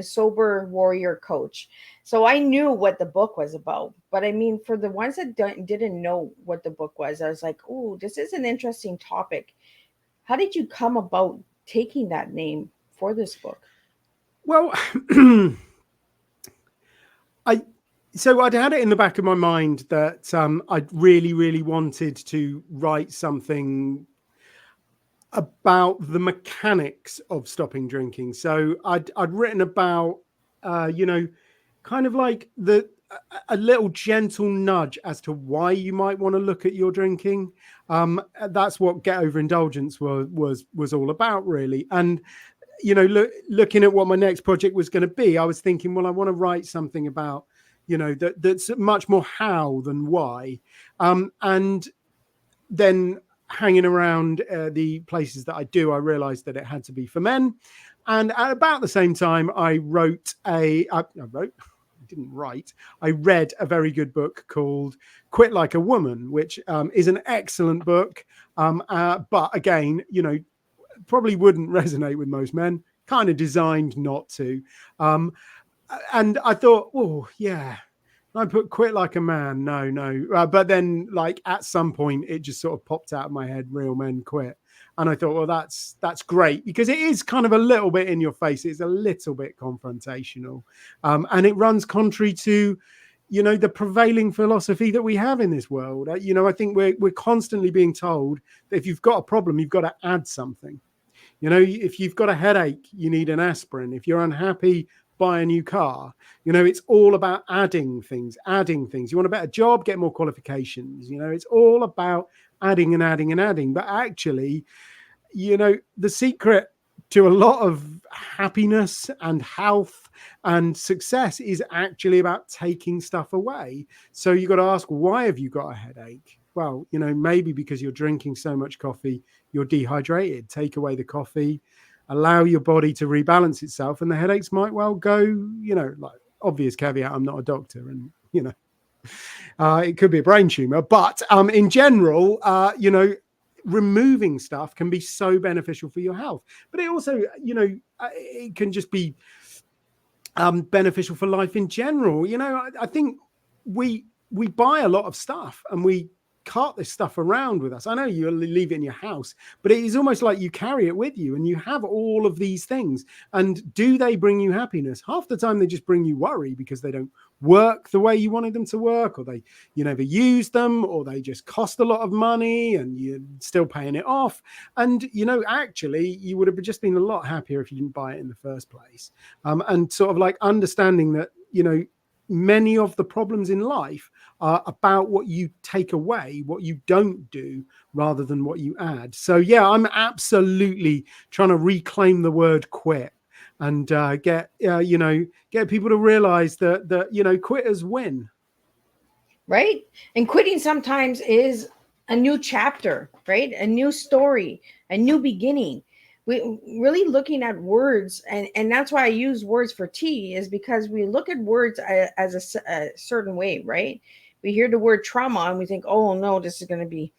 sober warrior coach." So I knew what the book was about, but I mean, for the ones that didn't know what the book was, I was like, "Oh, this is an interesting topic." How did you come about taking that name for this book? Well, I'd had it in the back of my mind that I really wanted to write something about the mechanics of stopping drinking. So I'd written about, kind of like a little gentle nudge as to why you might want to look at your drinking. That's what Get Over Indulgence was all about, really. And looking at what my next project was going to be, I was thinking, well, I want to write something about, that's much more how than why. And then hanging around the places that I do, I realized that it had to be for men. And at about the same time, I read a very good book called Quit Like a Woman, which is an excellent book. But again, probably wouldn't resonate with most men, kind of designed not to. And I thought, oh, yeah, I put Quit Like a Man. No. But then, like, at some point, it just sort of popped out of my head, Real Men Quit. And I thought, well, that's great, because it is kind of a little bit in your face. It's a little bit confrontational. And it runs contrary to, the prevailing philosophy that we have in this world. I think we're constantly being told that if you've got a problem, you've got to add something. If you've got a headache, you need an aspirin. If you're unhappy, buy a new car. It's all about adding things. You want a better job, get more qualifications. It's all about adding and adding and adding. But actually, the secret to a lot of happiness and health and success is actually about taking stuff away. So you've got to ask, why have you got a headache? Well, maybe because you're drinking so much coffee, you're dehydrated. Take away the coffee. allow your body to rebalance itself, and the headaches might well go, like, obvious caveat, I'm not a doctor, and it could be a brain tumor, but in general, removing stuff can be so beneficial for your health. But it also, it can just be beneficial for life in general. I think we buy a lot of stuff and we cart this stuff around with us. I know you leave it in your house, but it is almost like you carry it with you, and you have all of these things. And do they bring you happiness? Half the time they just bring you worry, because they don't work the way you wanted them to work, or you never use them, or they just cost a lot of money and you're still paying it off. And actually you would have just been a lot happier if you didn't buy it in the first place. And sort of like understanding that many of the problems in life are about what you take away, what you don't do, rather than what you add. So yeah, I'm absolutely trying to reclaim the word quit, and get people to realize that quitters win. Right? And quitting sometimes is a new chapter, right? A new story, a new beginning. We really looking at words, and that's why I use words for tea, is because we look at words as a certain way, right? We hear the word trauma and we think, oh no, this is going to be,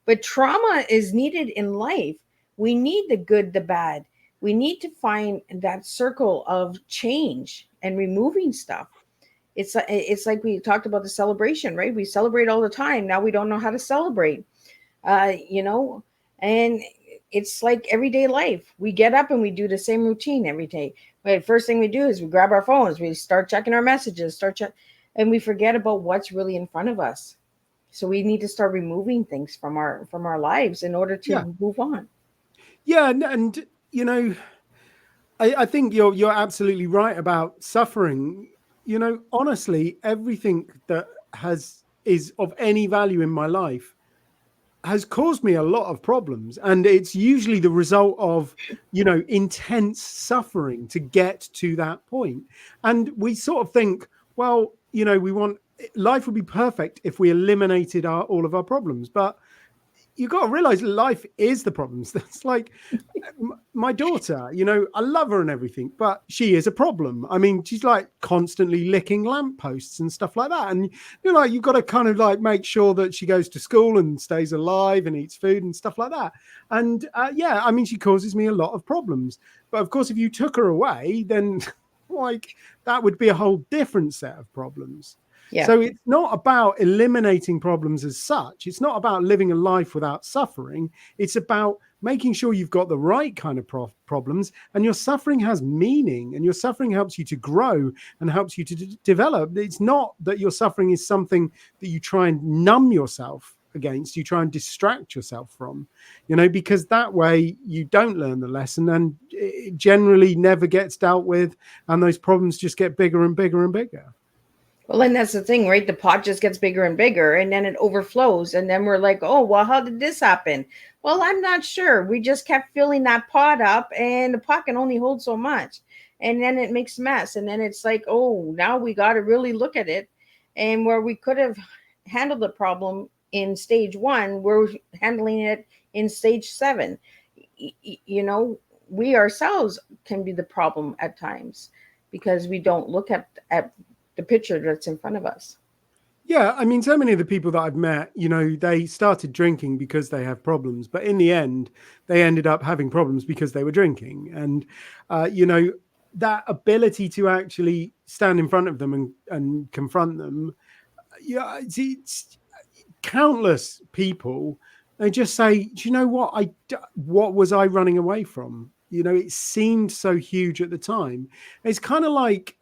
but trauma is needed in life. We need the good, the bad. We need to find that circle of change and removing stuff. It's like we talked about the celebration, right? We celebrate all the time. Now we don't know how to celebrate, and it's like everyday life. We get up and we do the same routine every day. But first thing we do is we grab our phones, we start checking our messages, and we forget about what's really in front of us. So we need to start removing things from our lives in order to move on. Yeah, and I think you're absolutely right about suffering. Honestly, everything that is of any value in my life has caused me a lot of problems, and it's usually the result of intense suffering to get to that point. And we sort of think, well, we want life would be perfect if we eliminated all of our problems, but you got to realize life is the problems. That's like my daughter, I love her and everything, but she is a problem. I mean, she's like constantly licking lampposts and stuff like that. And you've got to kind of like make sure that she goes to school and stays alive and eats food and stuff like that. And I mean, she causes me a lot of problems. But of course, if you took her away, then like that would be a whole different set of problems. Yeah. So it's not about eliminating problems as such. It's not about living a life without suffering. It's about making sure you've got the right kind of problems, and your suffering has meaning, and your suffering helps you to grow and helps you to develop. It's not that your suffering is something that you try and numb yourself against, you try and distract yourself from, because that way you don't learn the lesson, and it generally never gets dealt with, and those problems just get bigger and bigger and bigger. Well, and that's the thing, right? The pot just gets bigger and bigger, and then it overflows. And then we're like, oh, well, how did this happen? Well, I'm not sure. We just kept filling that pot up, and the pot can only hold so much. And then it makes a mess. And then it's like, oh, now we got to really look at it. And where we could have handled the problem in stage 1, we're handling it in stage 7. We ourselves can be the problem at times because we don't look at the picture that's in front of us. Yeah, I mean, so many of the people that I've met, they started drinking because they have problems, but in the end, they ended up having problems because they were drinking. And, that ability to actually stand in front of them and confront them, it's countless people, they just say, do you know what? What was I running away from? It seemed so huge at the time. It's kind of like,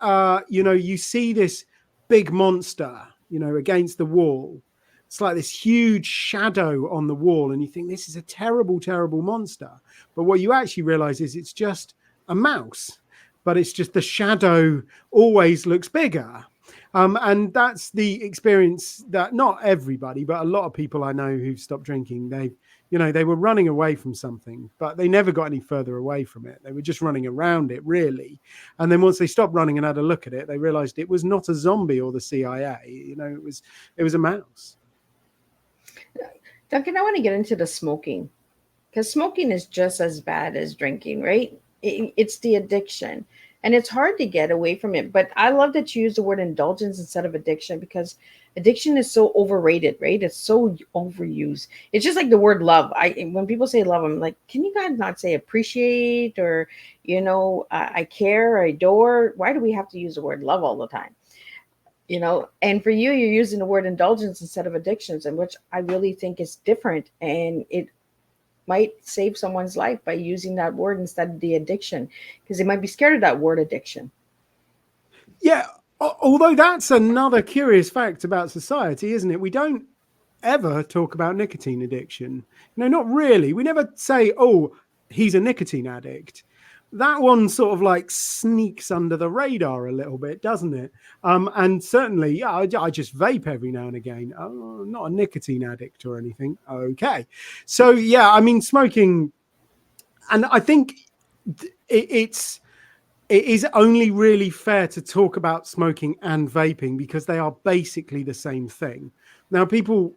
you see this big monster, against the wall. It's like this huge shadow on the wall. And you think this is a terrible, terrible monster. But what you actually realize is it's just a mouse, but it's just the shadow always looks bigger. And that's the experience that not everybody, but a lot of people I know who've stopped drinking, they were running away from something, but they never got any further away from it. They were just running around it, really. And then once they stopped running and had a look at it, they realized it was not a zombie or the CIA. It was a mouse. Duncan, I want to get into the smoking, because smoking is just as bad as drinking, right? it's the addiction, and it's hard to get away from it. But I love that you use the word indulgence instead of addiction, because addiction is so overrated, right? It's so overused. It's just like the word love. When people say love, I'm like, can you guys not say appreciate, or I care, I adore? Why do we have to use the word love all the time? And for you, you're using the word indulgence instead of addictions, and which I really think is different, and it might save someone's life by using that word instead of the addiction, because they might be scared of that word addiction. Yeah, although that's another curious fact about society, isn't it? We don't ever talk about nicotine addiction. No, not really. We never say, oh, he's a nicotine addict. That one sort of like sneaks under the radar a little bit, doesn't it? And certainly, yeah, I just vape every now and again. Oh, I'm not a nicotine addict or anything. Okay. So, yeah, I mean, smoking, and I think it is only really fair to talk about smoking and vaping because they are basically the same thing. Now, people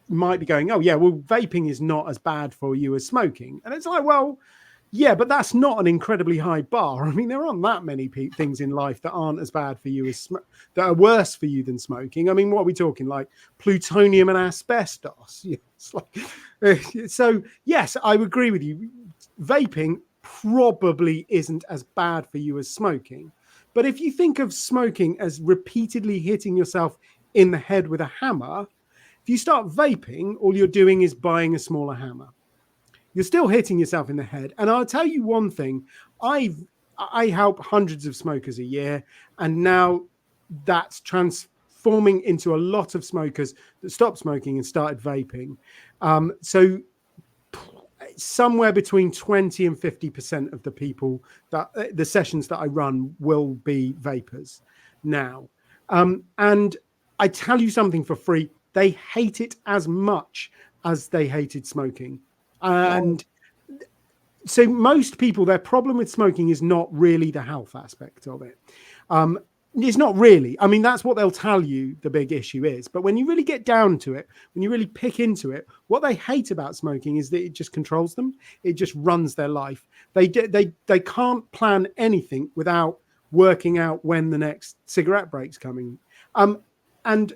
might be going, oh, yeah, well, vaping is not as bad for you as smoking. And it's like, well, yeah, but that's not an incredibly high bar. I mean, there aren't that many things in life that aren't as bad for you as that are worse for you than smoking. I mean, what are we talking, like plutonium and asbestos? Yeah, it's like, so, yes, I would agree with you. Vaping probably isn't as bad for you as smoking. But if you think of smoking as repeatedly hitting yourself in the head with a hammer, if you start vaping, all you're doing is buying a smaller hammer. You're still hitting yourself in the head. And I'll tell you one thing, I help hundreds of smokers a year, and now that's transforming into a lot of smokers that stopped smoking and started vaping. So somewhere between 20 and 50% of the people that the sessions that I run will be vapors now. And I tell you something for free, they hate it as much as they hated smoking. And so most people, their problem with smoking is not really the health aspect of it. It's not really. I mean, that's what they'll tell you the big issue is. But when you really get down to it, when you really pick into it, what they hate about smoking is that it just controls them. It just runs their life. They can't plan anything without working out when the next cigarette break's coming. And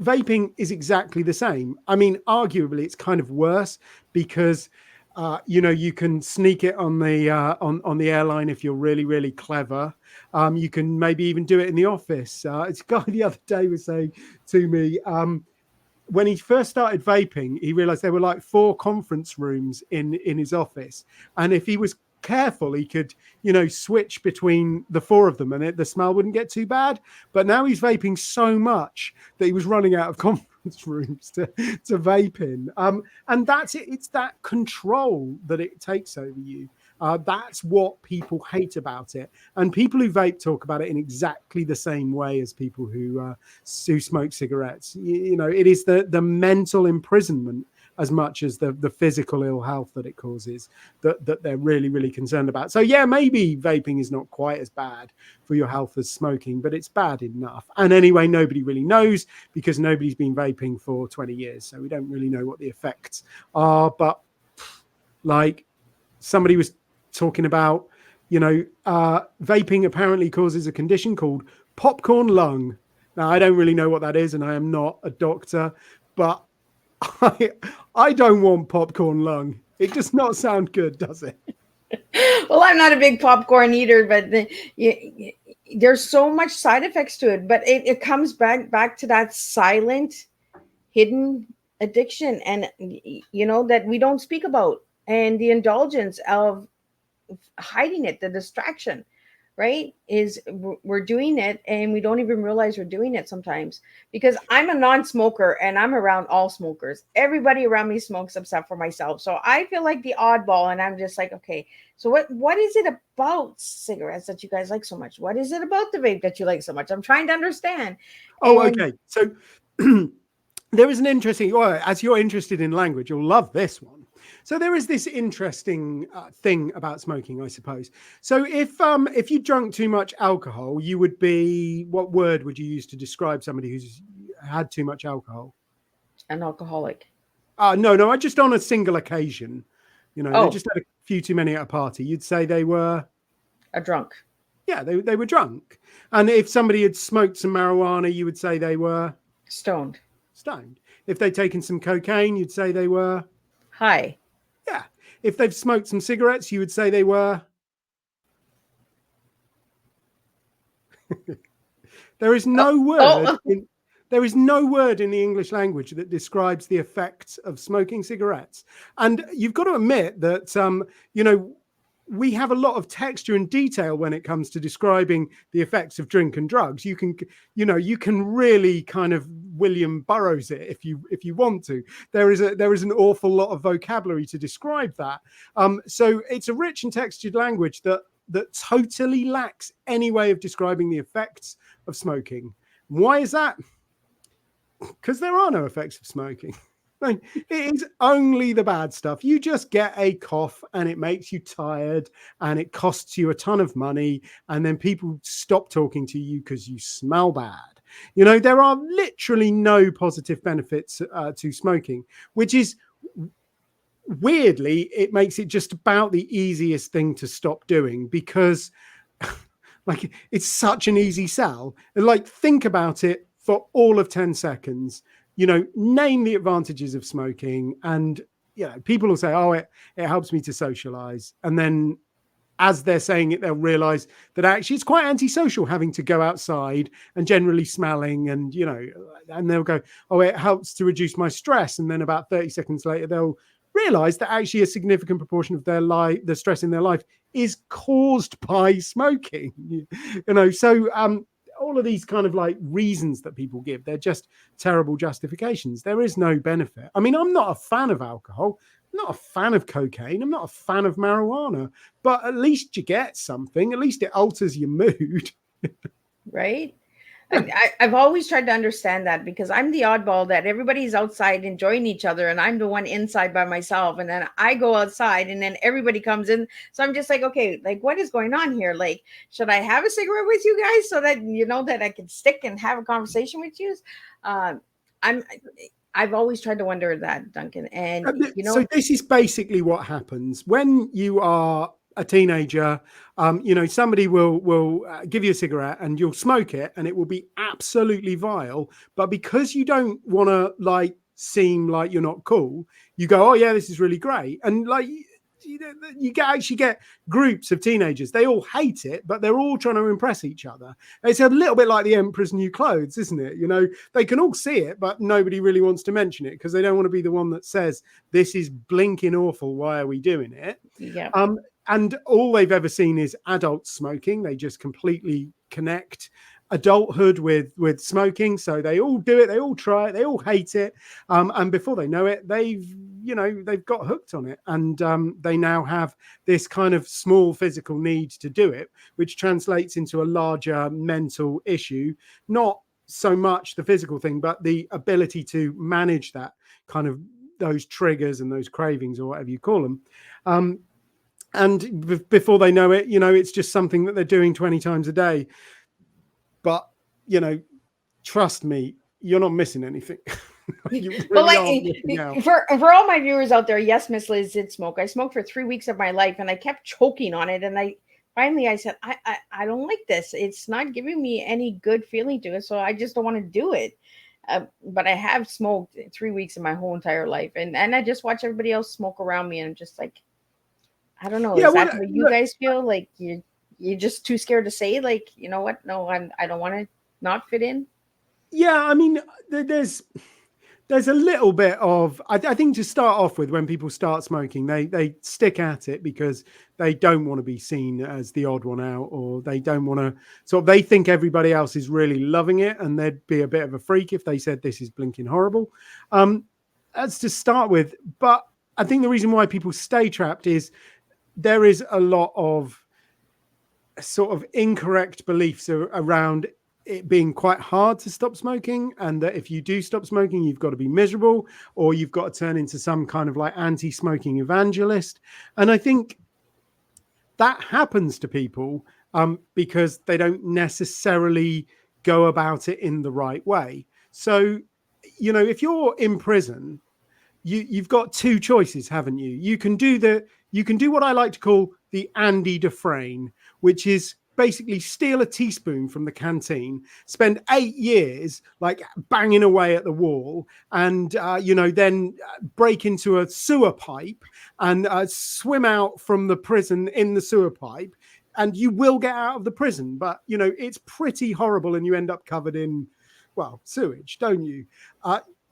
vaping is exactly the same. I mean, arguably, it's kind of worse because you can sneak it on the airline if you're really, really clever. You can maybe even do it in the office. It's a guy the other day was saying to me, when he first started vaping, he realized there were like 4 conference rooms in his office. And if he was careful, he could, switch between the 4 of them and the smell wouldn't get too bad. But now he's vaping so much that he was running out of conference rooms to vape in. And that's it. It's that control that it takes over you. That's what people hate about it. And people who vape talk about it in exactly the same way as people who smoke cigarettes. It is the mental imprisonment as much as the physical ill health that it causes that they're really, really concerned about. So, yeah, maybe vaping is not quite as bad for your health as smoking, but it's bad enough. And anyway, nobody really knows because nobody's been vaping for 20 years. So we don't really know what the effects are. But like somebody was talking about, vaping apparently causes a condition called popcorn lung. Now, I don't really know what that is, and I am not a doctor, but I don't want popcorn lung. It does not sound good, does it? Well, I'm not a big popcorn eater, but there's so much side effects to it. But it comes back to that silent, hidden addiction, and that we don't speak about, and the indulgence of hiding it, the distraction, right? Is we're doing it and we don't even realize we're doing it sometimes. Because I'm a non-smoker and I'm around all smokers. Everybody around me smokes except for myself. So I feel like the oddball, and I'm just like, okay, so what is it about cigarettes that you guys like so much? What is it about the vape that you like so much? I'm trying to understand. Okay. So there is an interesting, as you're interested in language, you'll love this one. So there is this interesting thing about smoking, I suppose. So if you drank too much alcohol, you would be, what word would you use to describe somebody who's had too much alcohol? An alcoholic. No, just on a single occasion. They just had a few too many at a party. You'd say they were A drunk. Yeah, they were drunk. And if somebody had smoked some marijuana, you would say they were Stoned. stoned. If they'd taken some cocaine, you'd say they were, High. yeah. If they've smoked some cigarettes, you would say they were. There is no word in there is no word in the English language that describes the effects of smoking cigarettes. And you've got to admit that we have a lot of texture and detail when it comes to describing the effects of drink and drugs. You can really kind of William Burroughs it if you want to. There is an awful lot of vocabulary to describe that. So it's a rich and textured language that totally lacks any way of describing the effects of smoking. Why is that? Because there are no effects of smoking. It is only the bad stuff. You just get a cough and it makes you tired and it costs you a ton of money, and then people stop talking to you because you smell bad. There are literally no positive benefits to smoking, which is weirdly, it makes it just about the easiest thing to stop doing, because like it's such an easy sell. Like, think about it for all of 10 seconds, name the advantages of smoking, and people will say, oh, it helps me to socialize. And then as they're saying it, they'll realize that actually it's quite antisocial having to go outside and generally smelling, and and they'll go, oh, it helps to reduce my stress. And then about 30 seconds later, they'll realize that actually a significant proportion of their life, the stress in their life, is caused by smoking. So all of these kind of like reasons that people give, they're just terrible justifications. There is no benefit. I mean, I'm not a fan of alcohol. I'm not a fan of cocaine. I'm not a fan of marijuana, but at least you get something. At least it alters your mood. Right? I've always tried to understand that, because I'm the oddball that everybody's outside enjoying each other and I'm the one inside by myself. And then I go outside and then everybody comes in. So I'm just like, okay, like, what is going on here? Like, should I have a cigarette with you guys so that, that I can stick and have a conversation with you? I've always tried to wonder that, Duncan. And, so this is basically what happens when you are a teenager. Somebody will give you a cigarette and you'll smoke it and it will be absolutely vile. But because you don't want to seem like you're not cool, you go, oh yeah, this is really great. And you actually get groups of teenagers. They all hate it, but they're all trying to impress each other. It's a little bit like the Emperor's New Clothes, isn't it? They can all see it, but nobody really wants to mention it because they don't want to be the one that says, this is blinking awful. Why are we doing it? Yeah. And all they've ever seen is adults smoking. They just completely connect adulthood with smoking. So they all do it. They all try it. They all hate it. And before they know it, they've got hooked on it. And they now have this kind of small physical need to do it, which translates into a larger mental issue. Not so much the physical thing, but the ability to manage that kind of those triggers and those cravings, or whatever you call them. And before they know it, it's just something that they're doing 20 times a day. But, trust me, you're not missing anything. For all my viewers out there, yes, Miss Liz did smoke. I smoked for 3 weeks of my life and I kept choking on it. And I said, I don't like this. It's not giving me any good feeling to it. So I just don't want to do it. But I have smoked 3 weeks of my whole entire life. And I just watch everybody else smoke around me. And I'm just like, I don't know. Is that what you guys feel? Like you're just too scared to say, like, you know what? No, I don't want to not fit in. Yeah, I mean, there's a little bit of, I think, to start off with, when people start smoking, they stick at it because they don't want to be seen as the odd one out, or they don't want to they think everybody else is really loving it, and they'd be a bit of a freak if they said this is blinking horrible. That's to start with. But I think the reason why people stay trapped is there is a lot of sort of incorrect beliefs around it being quite hard to stop smoking, and that if you do stop smoking, you've got to be miserable, or you've got to turn into some kind of like anti-smoking evangelist. And I think that happens to people because they don't necessarily go about it in the right way. So, if you're in prison, you've got two choices, haven't you? You can do what I like to call the Andy Dufresne, which is basically steal a teaspoon from the canteen, spend 8 years like banging away at the wall, and then break into a sewer pipe and swim out from the prison in the sewer pipe, and you will get out of the prison. But it's pretty horrible, and you end up covered in, well, sewage, don't you?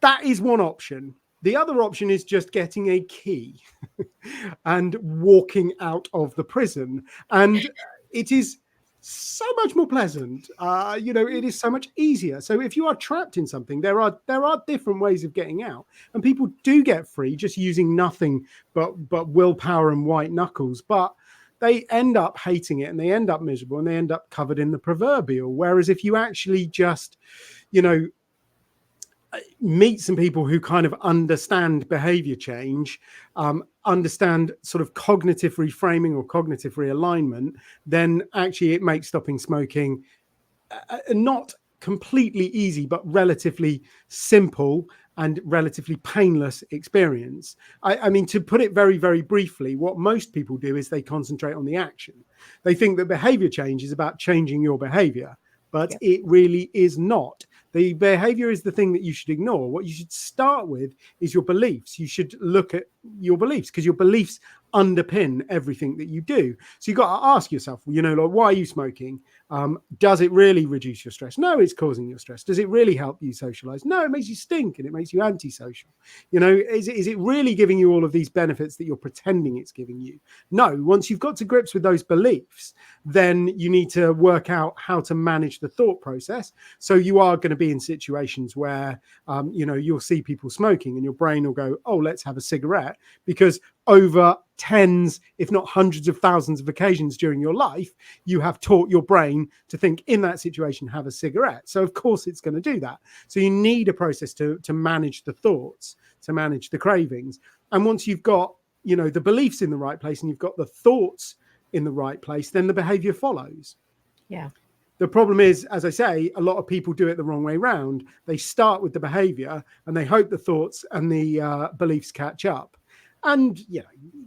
That is one option. The other option is just getting a key and walking out of the prison, and it is so much more pleasant. It is so much easier. So if you are trapped in something, there are different ways of getting out, and people do get free just using nothing but willpower and white knuckles. But they end up hating it, and they end up miserable, and they end up covered in the proverbial. Whereas if you actually just, meet some people who kind of understand behavior change, understand sort of cognitive reframing or cognitive realignment, then actually it makes stopping smoking not completely easy, but relatively simple and relatively painless experience. I mean, to put it very, very briefly, what most people do is they concentrate on the action. They think that behavior change is about changing your behavior, but it really is not. The behavior is the thing that you should ignore. What you should start with is your beliefs. You should look at your beliefs, because your beliefs underpin everything that you do. So you've got to ask yourself, why are you smoking? Does it really reduce your stress? No, it's causing your stress. Does it really help you socialize? No, it makes you stink and it makes you antisocial. Is it really giving you all of these benefits that you're pretending it's giving you? No. Once you've got to grips with those beliefs, then you need to work out how to manage the thought process. So you are going to be in situations where, you'll see people smoking and your brain will go, oh, let's have a cigarette, because over tens, if not hundreds of thousands of occasions during your life, you have taught your brain to think in that situation, have a cigarette. So of course it's going to do that. So you need a process to manage the thoughts, to manage the cravings. And once you've got, the beliefs in the right place and you've got the thoughts in the right place, then the behavior follows. Yeah. The problem is, as I say, a lot of people do it the wrong way round. They start with the behavior and they hope the thoughts and the beliefs catch up. And,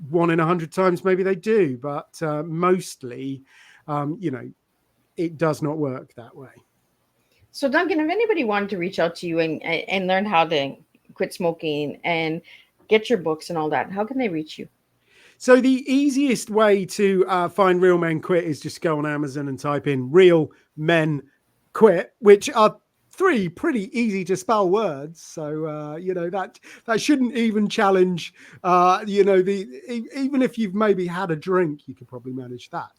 1 in 100 times maybe they do, but mostly, it does not work that way. So, Duncan, if anybody wanted to reach out to you and learn how to quit smoking and get your books and all that, how can they reach you? So the easiest way to find Real Men Quit is just go on Amazon and type in Real Men Quit, which are 3 pretty easy to spell words. So, that shouldn't even challenge, even if you've maybe had a drink, you could probably manage that.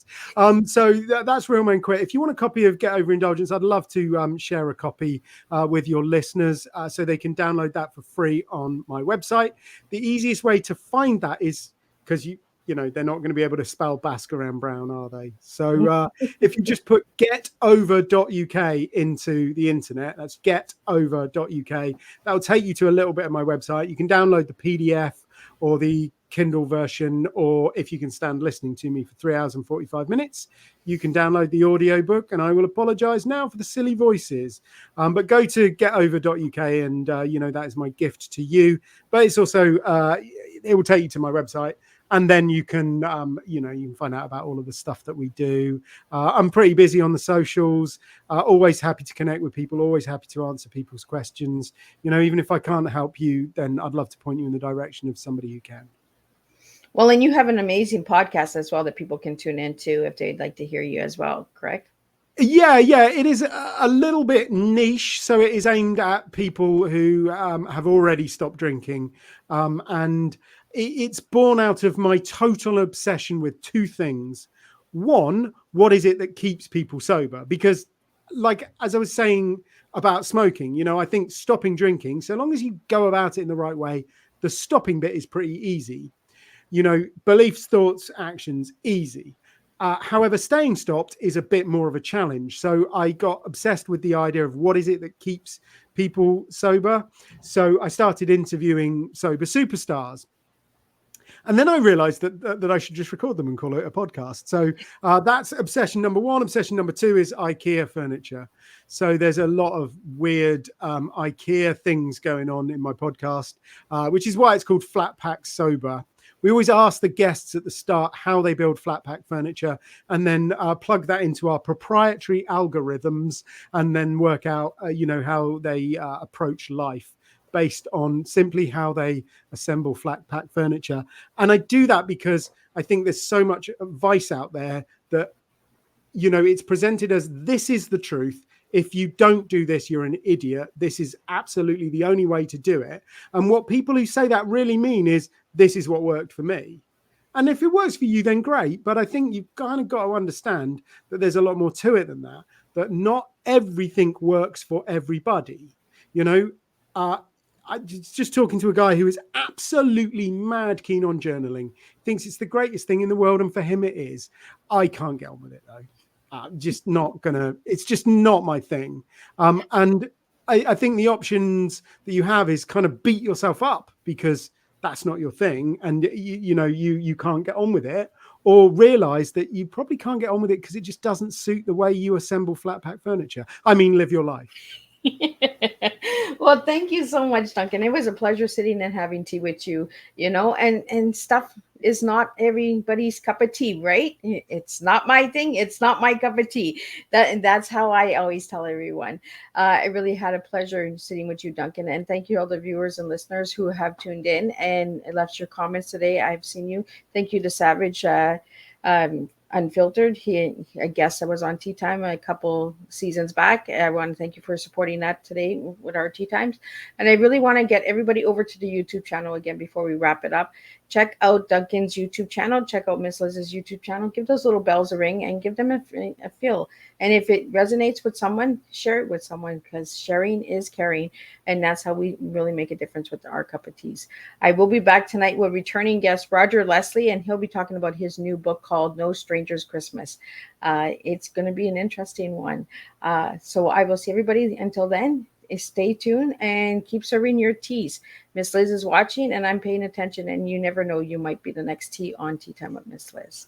So that's Real Men Quit. If you want a copy of Get Over Indulgence, I'd love to share a copy with your listeners so they can download that for free on my website. The easiest way to find that is because they're not going to be able to spell Bhaskaran Brown, are they? So if you just put getover.uk into the internet, that's getover.uk, that'll take you to a little bit of my website. You can download the PDF or the Kindle version, or if you can stand listening to me for 3 hours and 45 minutes, you can download the audiobook. And I will apologize now for the silly voices. But go to getover.uk and, that is my gift to you. But it's also, it will take you to my website. And then you can, you can find out about all of the stuff that we do. I'm pretty busy on the socials, always happy to connect with people, always happy to answer people's questions. Even if I can't help you, then I'd love to point you in the direction of somebody who can. Well, and you have an amazing podcast as well that people can tune into if they'd like to hear you as well, correct? Yeah, it is a little bit niche. So it is aimed at people who have already stopped drinking. And it's born out of my total obsession with 2 things. One, what is it that keeps people sober? Because as I was saying about smoking, I think stopping drinking, so long as you go about it in the right way, the stopping bit is pretty easy. Beliefs, thoughts, actions, easy. However, staying stopped is a bit more of a challenge. So I got obsessed with the idea of what is it that keeps people sober. So I started interviewing sober superstars. And then I realized that I should just record them and call it a podcast. So that's obsession number 1. Obsession number 2 is IKEA furniture. So there's a lot of weird IKEA things going on in my podcast, which is why it's called Flat Pack Sober, We always ask the guests at the start how they build flat pack furniture, and then plug that into our proprietary algorithms, and then work out, how they approach life based on simply how they assemble flat pack furniture. And I do that because I think there's so much advice out there that, it's presented as this is the truth. If you don't do this, you're an idiot. This is absolutely the only way to do it. And what people who say that really mean is, this is what worked for me. And if it works for you, then great. But I think you've kind of got to understand that there's a lot more to it than that not everything works for everybody. I was just talking to a guy who is absolutely mad keen on journaling, thinks it's the greatest thing in the world, and for him it is. I can't get on with it though. It's just not my thing. And I think the options that you have is kind of beat yourself up because that's not your thing, and you can't get on with it, or realize that you probably can't get on with it because it just doesn't suit the way you assemble flat pack furniture. I mean, live your life. Well, thank you so much, Duncan. It was a pleasure sitting and having tea with you, and stuff is not everybody's cup of tea, right? It's not my thing. It's not my cup of tea. That's how I always tell everyone. I really had a pleasure sitting with you, Duncan. And thank you all the viewers and listeners who have tuned in and left your comments today. I've seen you. Thank you to Savage. Unfiltered. I guess I was on Tea Time a couple seasons back. I want to thank you for supporting that today with our Tea Times. And I really want to get everybody over to the YouTube channel again before we wrap it up. Check out Duncan's YouTube channel. Check out Miss Liz's YouTube channel. Give those little bells a ring and give them a feel. And if it resonates with someone, share it with someone, because sharing is caring. And that's how we really make a difference with our cup of teas. I will be back tonight with returning guest Roger Leslie, and he'll be talking about his new book called No Stranger's Christmas. It's going to be an interesting one. So I will see everybody until then. Stay tuned and keep serving your teas. Miss Liz is watching and I'm paying attention, and you never know, you might be the next tea on Tea Time with Miss Liz.